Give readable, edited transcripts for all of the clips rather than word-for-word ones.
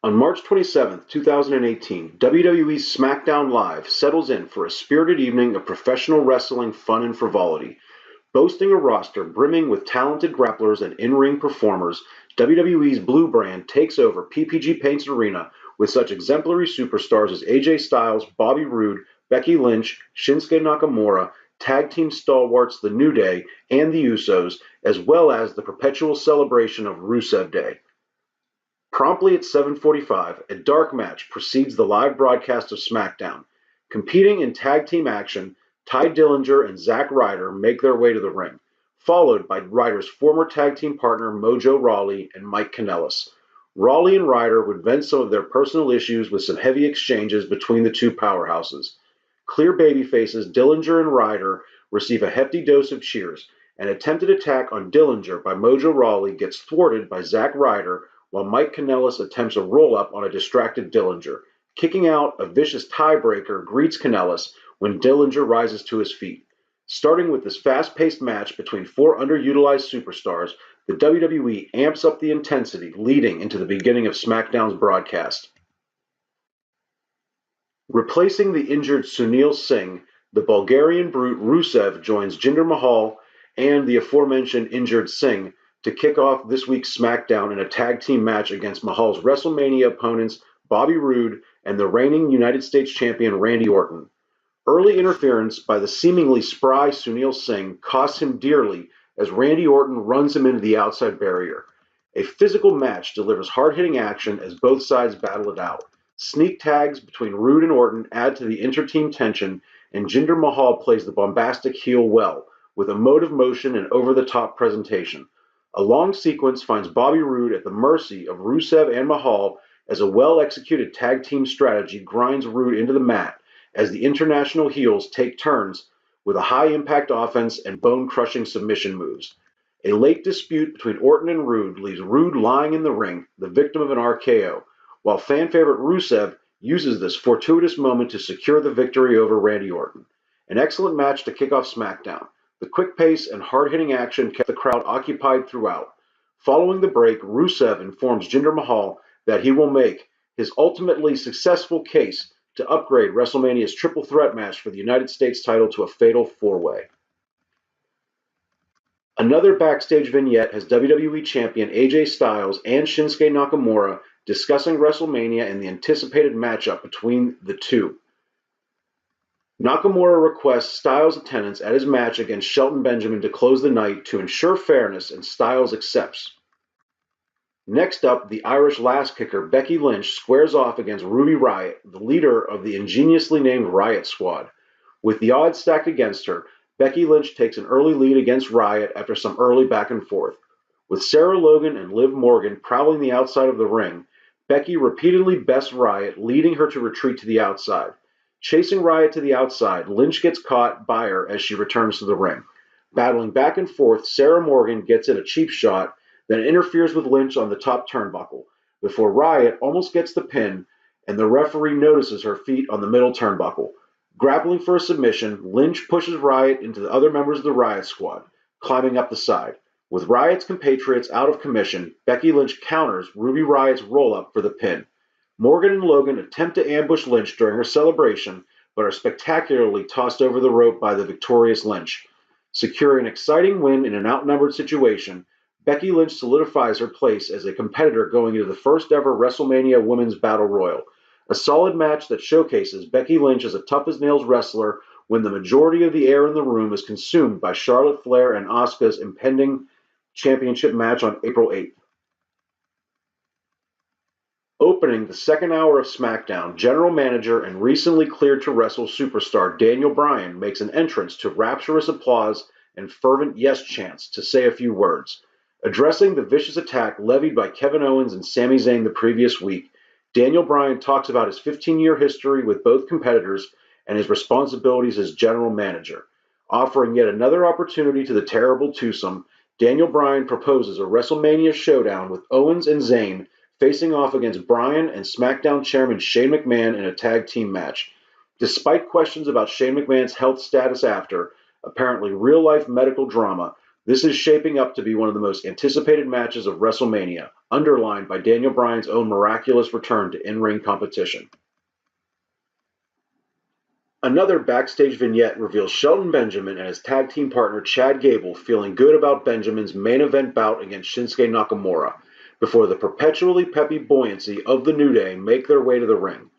On March 27, 2018, WWE Smackdown Live settles in for a spirited evening of professional wrestling fun and frivolity. Boasting a roster brimming with talented grapplers and in-ring performers, WWE's Blue Brand takes over PPG Paints Arena with such exemplary superstars as AJ Styles, Bobby Roode, Becky Lynch, Shinsuke Nakamura, tag team stalwarts The New Day, and the Usos, as well as the perpetual celebration of Rusev Day. Promptly at 7:45, a dark match precedes the live broadcast of SmackDown. Competing in tag team action, Ty Dillinger and Zack Ryder make their way to the ring, followed by Ryder's former tag team partner Mojo Rawley and Mike Kanellis. Rawley and Ryder would vent some of their personal issues with some heavy exchanges between the two powerhouses. Clear babyfaces Dillinger and Ryder receive a hefty dose of cheers. An attempted attack on Dillinger by Mojo Rawley gets thwarted by Zack Ryder, while Mike Kanellis attempts a roll-up on a distracted Dillinger. Kicking out, a vicious tiebreaker greets Kanellis when Dillinger rises to his feet. Starting with this fast-paced match between four underutilized superstars, the WWE amps up the intensity leading into the beginning of SmackDown's broadcast. Replacing the injured Sunil Singh, the Bulgarian brute Rusev joins Jinder Mahal and the aforementioned injured Singh to kick off this week's SmackDown in a tag team match against Mahal's WrestleMania opponents Bobby Roode and the reigning United States champion Randy Orton. Early interference by the seemingly spry Sunil Singh costs him dearly as Randy Orton runs him into the outside barrier. A physical match delivers hard-hitting action as both sides battle it out. Sneak tags between Roode and Orton add to the inter-team tension, and Jinder Mahal plays the bombastic heel well, with emotive motion and over-the-top presentation. A long sequence finds Bobby Roode at the mercy of Rusev and Mahal as a well-executed tag team strategy grinds Roode into the mat as the international heels take turns with a high-impact offense and bone-crushing submission moves. A late dispute between Orton and Roode leaves Roode lying in the ring, the victim of an RKO, while fan favorite Rusev uses this fortuitous moment to secure the victory over Randy Orton. An excellent match to kick off SmackDown. The quick pace and hard-hitting action kept the crowd occupied throughout. Following the break, Rusev informs Jinder Mahal that he will make his ultimately successful case to upgrade WrestleMania's triple threat match for the United States title to a fatal four-way. Another backstage vignette has WWE Champion AJ Styles and Shinsuke Nakamura discussing WrestleMania and the anticipated matchup between the two. Nakamura requests Styles' attendance at his match against Shelton Benjamin to close the night to ensure fairness, and Styles accepts. Next up, the Irish lass-kicker Becky Lynch squares off against Ruby Riott, the leader of the ingeniously named Riott Squad. With the odds stacked against her, Becky Lynch takes an early lead against Riott after some early back and forth. With Sarah Logan and Liv Morgan prowling the outside of the ring, Becky repeatedly bests Riott, leading her to retreat to the outside. Chasing Riott to the outside, Lynch gets caught by her as she returns to the ring. Battling back and forth, Sarah Morgan gets in a cheap shot, then interferes with Lynch on the top turnbuckle, before Riott almost gets the pin, and the referee notices her feet on the middle turnbuckle. Grappling for a submission, Lynch pushes Riott into the other members of the Riott Squad, climbing up the side. With Riott's compatriots out of commission, Becky Lynch counters Ruby Riott's roll-up for the pin. Morgan and Logan attempt to ambush Lynch during her celebration, but are spectacularly tossed over the rope by the victorious Lynch. Securing an exciting win in an outnumbered situation, Becky Lynch solidifies her place as a competitor going into the first-ever WrestleMania Women's Battle Royal. A solid match that showcases Becky Lynch as a tough-as-nails wrestler when the majority of the air in the room is consumed by Charlotte Flair and Asuka's impending championship match on April 8th. Opening the second hour of SmackDown, General Manager and recently cleared to wrestle superstar Daniel Bryan makes an entrance to rapturous applause and fervent yes chants to say a few words. Addressing the vicious attack levied by Kevin Owens and Sami Zayn the previous week, Daniel Bryan talks about his 15-year history with both competitors and his responsibilities as General Manager. Offering yet another opportunity to the terrible twosome, Daniel Bryan proposes a WrestleMania showdown with Owens and Zayn facing off against Bryan and SmackDown Chairman Shane McMahon in a tag team match. Despite questions about Shane McMahon's health status after, apparently real-life medical drama, This is shaping up to be one of the most anticipated matches of WrestleMania, underlined by Daniel Bryan's own miraculous return to in-ring competition. Another backstage vignette reveals Shelton Benjamin and his tag team partner Chad Gable feeling good about Benjamin's main event bout against Shinsuke Nakamura, before the perpetually peppy buoyancy of the New Day make their way to the ring.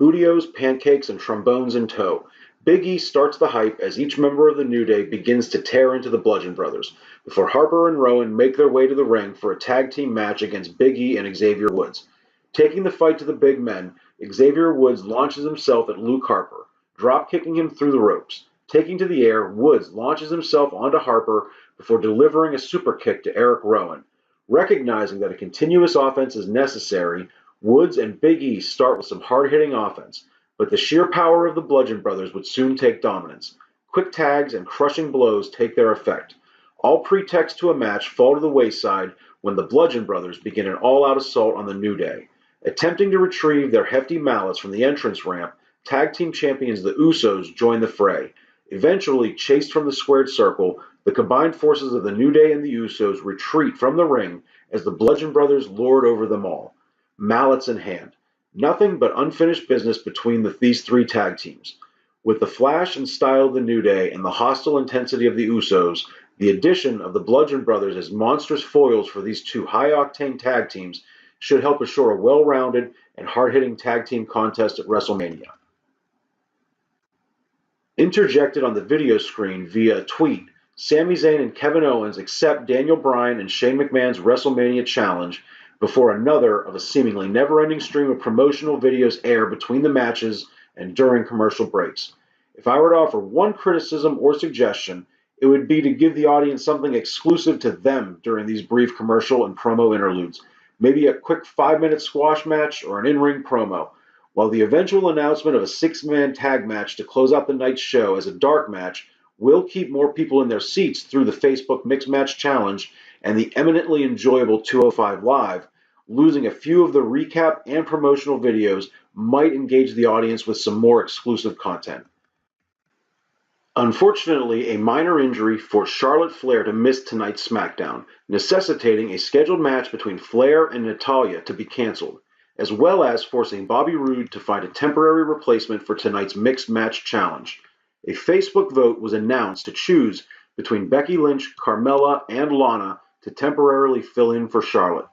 Bootios, pancakes, and trombones in tow, Big E starts the hype as each member of the New Day begins to tear into the Bludgeon Brothers, before Harper and Rowan make their way to the ring for a tag team match against Big E and Xavier Woods. Taking the fight to the big men, Xavier Woods launches himself at Luke Harper, drop-kicking him through the ropes. Taking to the air, Woods launches himself onto Harper before delivering a super kick to Eric Rowan. Recognizing that a continuous offense is necessary, Woods and Big E start with some hard-hitting offense, but the sheer power of the Bludgeon Brothers would soon take dominance. Quick tags and crushing blows take their effect. All pretext to a match fall to the wayside when the Bludgeon Brothers begin an all-out assault on the New Day. Attempting to retrieve their hefty mallets from the entrance ramp, tag team champions the Usos join the fray. Eventually, chased from the squared circle, the combined forces of the New Day and the Usos retreat from the ring as the Bludgeon Brothers lord over them all, mallets in hand. Nothing but unfinished business between these three tag teams. With the flash and style of the New Day and the hostile intensity of the Usos, the addition of the Bludgeon Brothers as monstrous foils for these two high-octane tag teams should help assure a well-rounded and hard-hitting tag team contest at WrestleMania. Interjected on the video screen via a tweet, Sami Zayn and Kevin Owens accept Daniel Bryan and Shane McMahon's WrestleMania challenge before another of a seemingly never-ending stream of promotional videos air between the matches and during commercial breaks. If I were to offer one criticism or suggestion, it would be to give the audience something exclusive to them during these brief commercial and promo interludes. Maybe a quick 5-minute squash match or an in-ring promo, while the eventual announcement of a 6-man tag match to close out the night's show as a dark match will keep more people in their seats through the Facebook Mixed Match Challenge and the eminently enjoyable 205 Live, losing a few of the recap and promotional videos might engage the audience with some more exclusive content. Unfortunately, a minor injury forced Charlotte Flair to miss tonight's SmackDown, necessitating a scheduled match between Flair and Natalya to be canceled, as well as forcing Bobby Roode to find a temporary replacement for tonight's Mixed Match Challenge. A Facebook vote was announced to choose between Becky Lynch, Carmella, and Lana to temporarily fill in for Charlotte.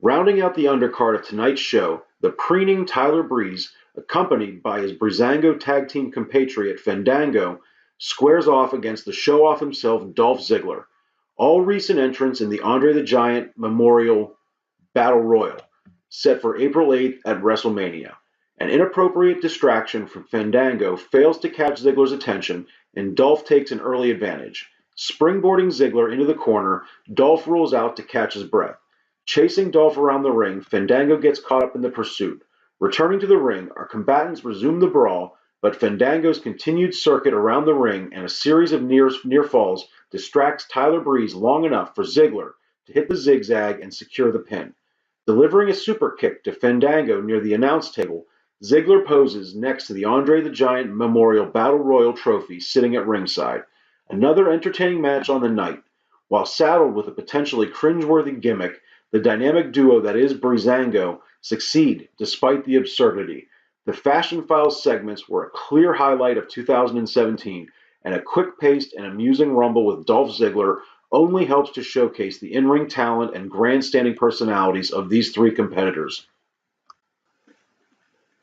Rounding out the undercard of tonight's show, the preening Tyler Breeze, accompanied by his Breezango tag team compatriot Fandango, squares off against the show-off himself Dolph Ziggler, all recent entrants in the Andre the Giant Memorial Battle Royal, set for April 8th at WrestleMania. An inappropriate distraction from Fandango fails to catch Ziggler's attention, and Dolph takes an early advantage. Springboarding Ziggler into the corner, Dolph rolls out to catch his breath. Chasing Dolph around the ring, Fandango gets caught up in the pursuit. Returning to the ring, our combatants resume the brawl, but Fandango's continued circuit around the ring and a series of near falls distracts Tyler Breeze long enough for Ziggler to hit the zigzag and secure the pin. Delivering a super kick to Fandango near the announce table, Ziggler poses next to the Andre the Giant Memorial Battle Royal trophy sitting at ringside. Another entertaining match on the night. While saddled with a potentially cringeworthy gimmick, the dynamic duo that is Breezango succeed despite the absurdity. The Fashion Files segments were a clear highlight of 2017, and a quick-paced and amusing rumble with Dolph Ziggler only helps to showcase the in-ring talent and grandstanding personalities of these three competitors.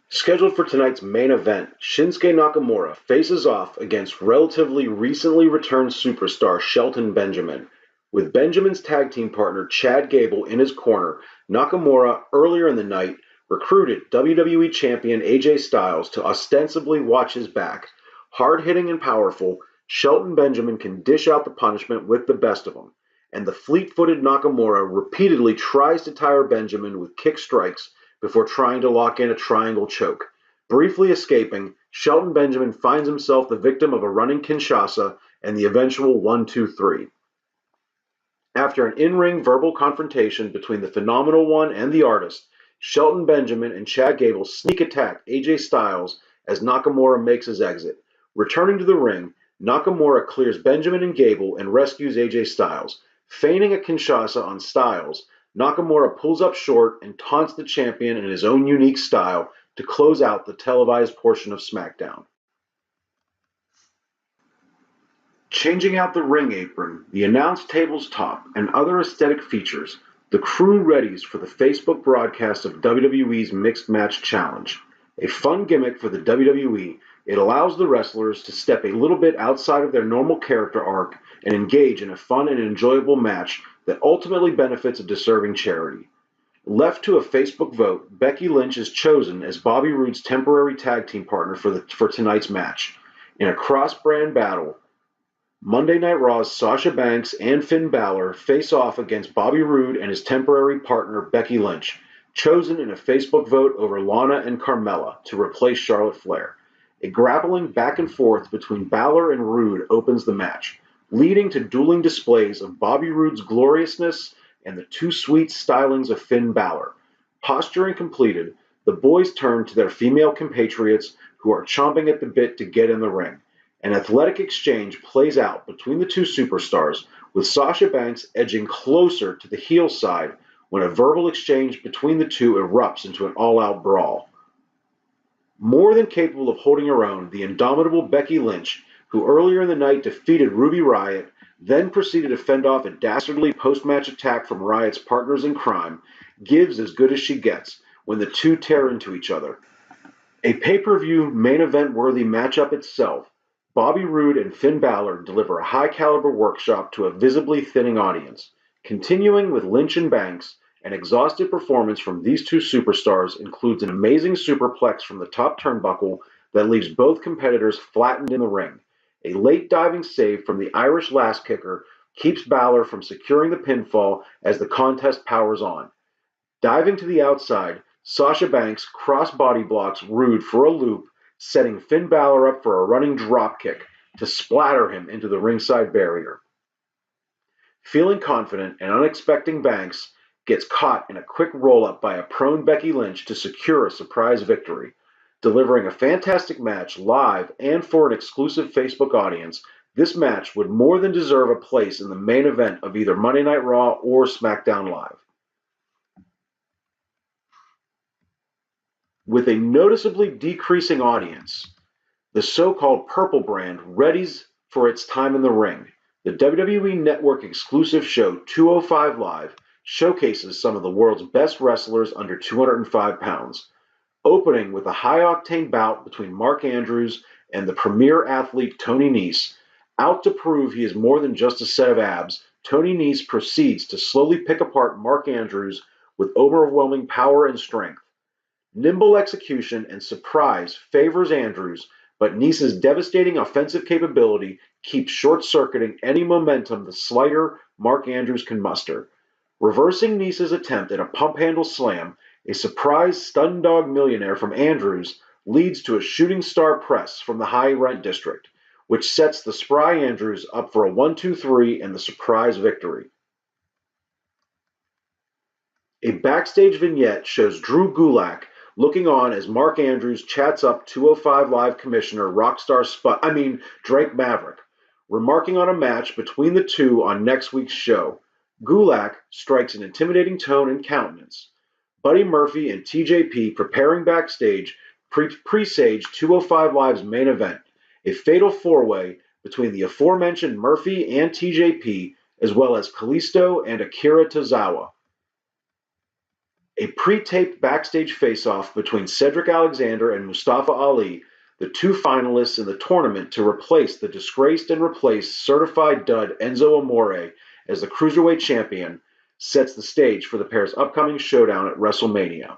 Scheduled for tonight's main event, Shinsuke Nakamura faces off against relatively recently returned superstar Shelton Benjamin. With Benjamin's tag team partner Chad Gable in his corner, Nakamura earlier in the night recruited WWE Champion AJ Styles to ostensibly watch his back. Hard-hitting and powerful, Shelton Benjamin can dish out the punishment with the best of them, and the fleet-footed Nakamura repeatedly tries to tire Benjamin with kick strikes before trying to lock in a triangle choke. Briefly escaping, Shelton Benjamin finds himself the victim of a running Kinshasa and the eventual 1-2-3. After an in-ring verbal confrontation between the Phenomenal One and the Artist, Shelton Benjamin and Chad Gable sneak attack AJ Styles as Nakamura makes his exit. Returning to the ring, Nakamura clears Benjamin and Gable and rescues AJ Styles. Feigning a Kinshasa on Styles, Nakamura pulls up short and taunts the champion in his own unique style to close out the televised portion of SmackDown. Changing out the ring apron, the announce table's top, and other aesthetic features, the crew readies for the Facebook broadcast of WWE's Mixed Match Challenge. A fun gimmick for the WWE, it allows the wrestlers to step a little bit outside of their normal character arc and engage in a fun and enjoyable match that ultimately benefits a deserving charity. Left to a Facebook vote, Becky Lynch is chosen as Bobby Roode's temporary tag team partner for tonight's match. In a cross-brand battle, Monday Night Raw's Sasha Banks and Finn Balor face off against Bobby Roode and his temporary partner Becky Lynch, chosen in a Facebook vote over Lana and Carmella to replace Charlotte Flair. A grappling back and forth between Balor and Roode opens the match, leading to dueling displays of Bobby Roode's gloriousness and the too sweet stylings of Finn Balor. Posturing completed, the boys turn to their female compatriots who are chomping at the bit to get in the ring. An athletic exchange plays out between the two superstars, with Sasha Banks edging closer to the heel side when a verbal exchange between the two erupts into an all-out brawl. More than capable of holding her own, the indomitable Becky Lynch, who earlier in the night defeated Ruby Riott, then proceeded to fend off a dastardly post-match attack from Riott's partners in crime, gives as good as she gets when the two tear into each other. A pay-per-view main event worthy matchup itself, Bobby Roode and Finn Balor deliver a high-caliber workshop to a visibly thinning audience. Continuing with Lynch and Banks, an exhaustive performance from these two superstars includes an amazing superplex from the top turnbuckle that leaves both competitors flattened in the ring. A late diving save from the Irish Lass Kicker keeps Balor from securing the pinfall as the contest powers on. Diving to the outside, Sasha Banks cross-body blocks Roode for a loop, setting Finn Balor up for a running dropkick to splatter him into the ringside barrier. Feeling confident and unexpecting, Banks gets caught in a quick roll-up by a prone Becky Lynch to secure a surprise victory. Delivering a fantastic match live and for an exclusive Facebook audience, this match would more than deserve a place in the main event of either Monday Night Raw or SmackDown Live. With a noticeably decreasing audience, the so-called Purple brand readies for its time in the ring. The WWE Network exclusive show 205 Live showcases some of the world's best wrestlers under 205 pounds, opening with a high-octane bout between Mark Andrews and the premier athlete Tony Nese. Out to prove he is more than just a set of abs, Tony Nese proceeds to slowly pick apart Mark Andrews with overwhelming power and strength. Nimble execution and surprise favors Andrews, but Nese's devastating offensive capability keeps short-circuiting any momentum the slighter Mark Andrews can muster. Reversing Nese's attempt at a pump-handle slam, a surprise stun-dog millionaire from Andrews leads to a shooting star press from the high-rent district, which sets the spry Andrews up for a 1-2-3 and the surprise victory. A backstage vignette shows Drew Gulak looking on as Mark Andrews chats up 205 Live Commissioner Drake Maverick, remarking on a match between the two on next week's show. Gulak strikes an intimidating tone and countenance. Buddy Murphy and TJP preparing backstage presage 205 Live's main event, a fatal four-way between the aforementioned Murphy and TJP, as well as Kalisto and Akira Tozawa. A pre-taped backstage face-off between Cedric Alexander and Mustafa Ali, the two finalists in the tournament to replace the disgraced and replaced certified dud Enzo Amore as the Cruiserweight Champion, sets the stage for the pair's upcoming showdown at WrestleMania.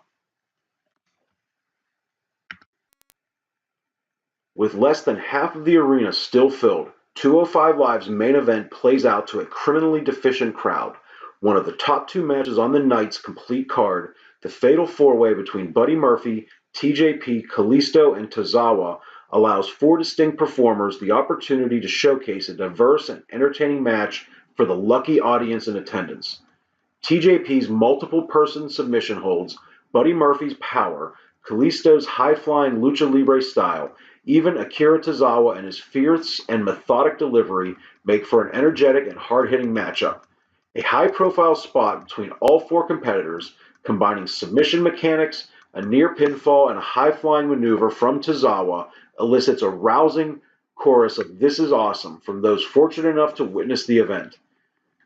With less than half of the arena still filled, 205 Live's main event plays out to a criminally deficient crowd. One of the top two matches on the night's complete card, the fatal four-way between Buddy Murphy, TJP, Kalisto, and Tozawa, allows four distinct performers the opportunity to showcase a diverse and entertaining match for the lucky audience in attendance. TJP's multiple-person submission holds, Buddy Murphy's power, Kalisto's high-flying lucha libre style, Even Akira Tozawa and his fierce and methodic delivery make for an energetic and hard-hitting matchup. A high-profile spot between all four competitors, combining submission mechanics, a near pinfall, and a high-flying maneuver from Tozawa, elicits a rousing chorus of "This is awesome" from those fortunate enough to witness the event.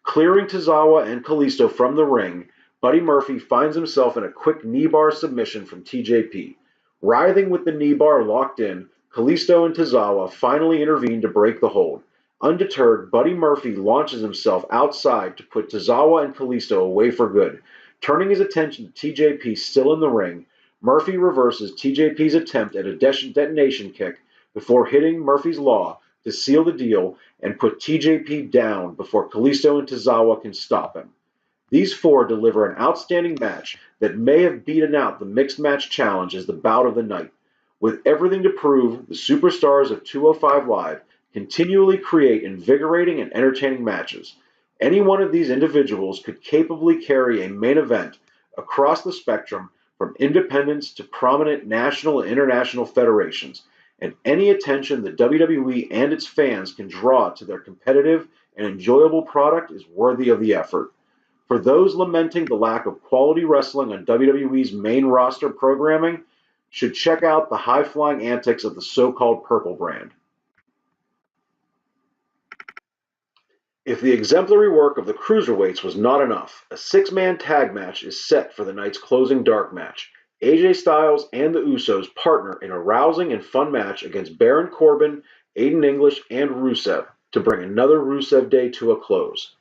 Clearing Tozawa and Kalisto from the ring, Buddy Murphy finds himself in a quick knee bar submission from TJP. Writhing with the knee bar locked in, Kalisto and Tozawa finally intervene to break the hold. Undeterred, Buddy Murphy launches himself outside to put Tozawa and Kalisto away for good. Turning his attention to TJP still in the ring, Murphy reverses TJP's attempt at a detonation kick before hitting Murphy's Law to seal the deal and put TJP down before Kalisto and Tozawa can stop him. These four deliver an outstanding match that may have beaten out the Mixed Match Challenge as the bout of the night. With everything to prove, the superstars of 205 Live continually create invigorating and entertaining matches. Any one of these individuals could capably carry a main event across the spectrum from independents to prominent national and international federations, and any attention the WWE and its fans can draw to their competitive and enjoyable product is worthy of the effort. For those lamenting the lack of quality wrestling on WWE's main roster programming, should check out the high-flying antics of the so-called Purple brand. If the exemplary work of the Cruiserweights was not enough, a six-man tag match is set for the night's closing dark match. AJ Styles and the Usos partner in a rousing and fun match against Baron Corbin, Aiden English, and Rusev to bring another Rusev Day to a close.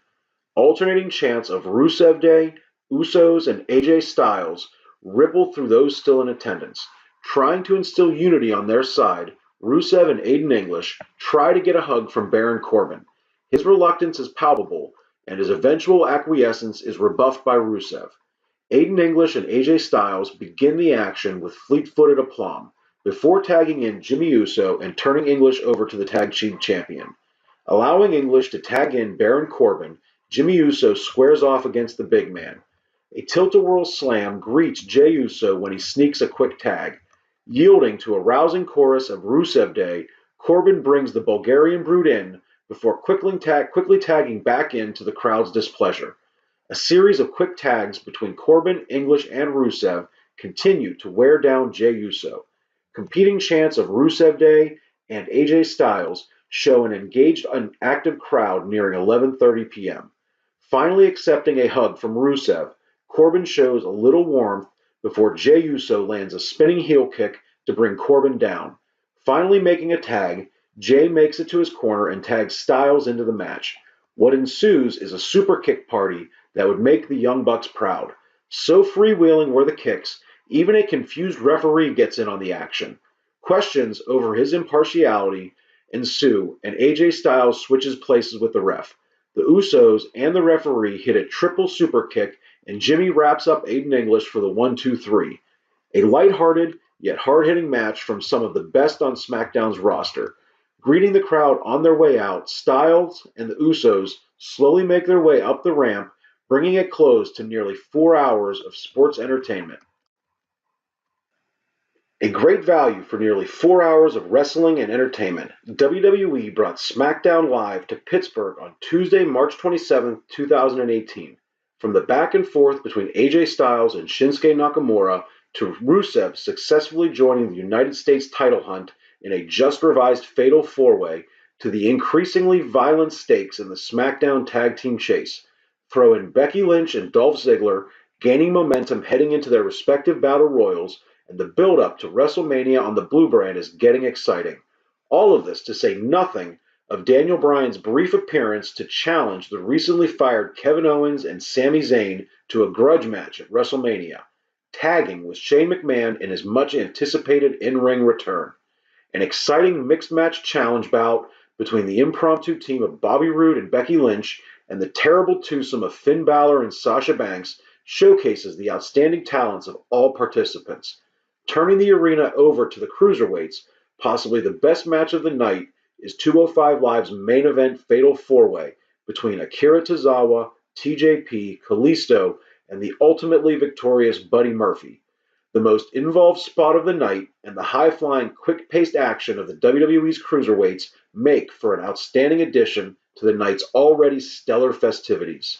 Alternating chants of Rusev Day, Usos, and AJ Styles ripple through those still in attendance. Trying to instill unity on their side, Rusev and Aiden English try to get a hug from Baron Corbin. His reluctance is palpable, and his eventual acquiescence is rebuffed by Rusev. Aiden English and AJ Styles begin the action with fleet-footed aplomb, before tagging in Jimmy Uso and turning English over to the tag team champion. Allowing English to tag in Baron Corbin, Jimmy Uso squares off against the big man. A tilt-a-whirl slam greets Jey Uso when he sneaks a quick tag. Yielding to a rousing chorus of Rusev Day, Corbin brings the Bulgarian Brute in before quickly tagging back in to the crowd's displeasure. A series of quick tags between Corbin, English, and Rusev continue to wear down Jey Uso. Competing chants of Rusev Day and AJ Styles show an engaged and active crowd nearing 11:30 p.m. Finally accepting a hug from Rusev, Corbin shows a little warmth before Jey Uso lands a spinning heel kick to bring Corbin down. Finally making a tag, Jey makes it to his corner and tags Styles into the match. What ensues is a super kick party that would make the Young Bucks proud. So freewheeling were the kicks, even a confused referee gets in on the action. Questions over his impartiality ensue, and AJ Styles switches places with the ref. The Usos and the referee hit a triple super kick, and Jimmy wraps up Aiden English for the 1-2-3. A lighthearted yet hard-hitting match from some of the best on SmackDown's roster. Greeting the crowd on their way out, Styles and the Usos slowly make their way up the ramp, bringing a close to nearly 4 hours of sports entertainment. A great value for nearly 4 hours of wrestling and entertainment. WWE brought SmackDown Live to Pittsburgh on Tuesday, March 27, 2018. From the back and forth between AJ Styles and Shinsuke Nakamura to Rusev successfully joining the United States title hunt in a just-revised Fatal 4-Way to the increasingly violent stakes in the SmackDown Tag Team chase. Throw in Becky Lynch and Dolph Ziggler gaining momentum heading into their respective Battle Royals, and the build-up to WrestleMania on the Blue Brand is getting exciting. All of this to say nothing of Daniel Bryan's brief appearance to challenge the recently fired Kevin Owens and Sami Zayn to a grudge match at WrestleMania, tagging with Shane McMahon in his much-anticipated in-ring return. An exciting mixed match challenge bout between the impromptu team of Bobby Roode and Becky Lynch and the terrible twosome of Finn Balor and Sasha Banks showcases the outstanding talents of all participants. Turning the arena over to the Cruiserweights, possibly the best match of the night is 205 Live's main event Fatal 4-Way between Akira Tozawa, TJP, Kalisto, and the ultimately victorious Buddy Murphy. The most involved spot of the night and the high-flying, quick-paced action of the WWE's cruiserweights make for an outstanding addition to the night's already stellar festivities.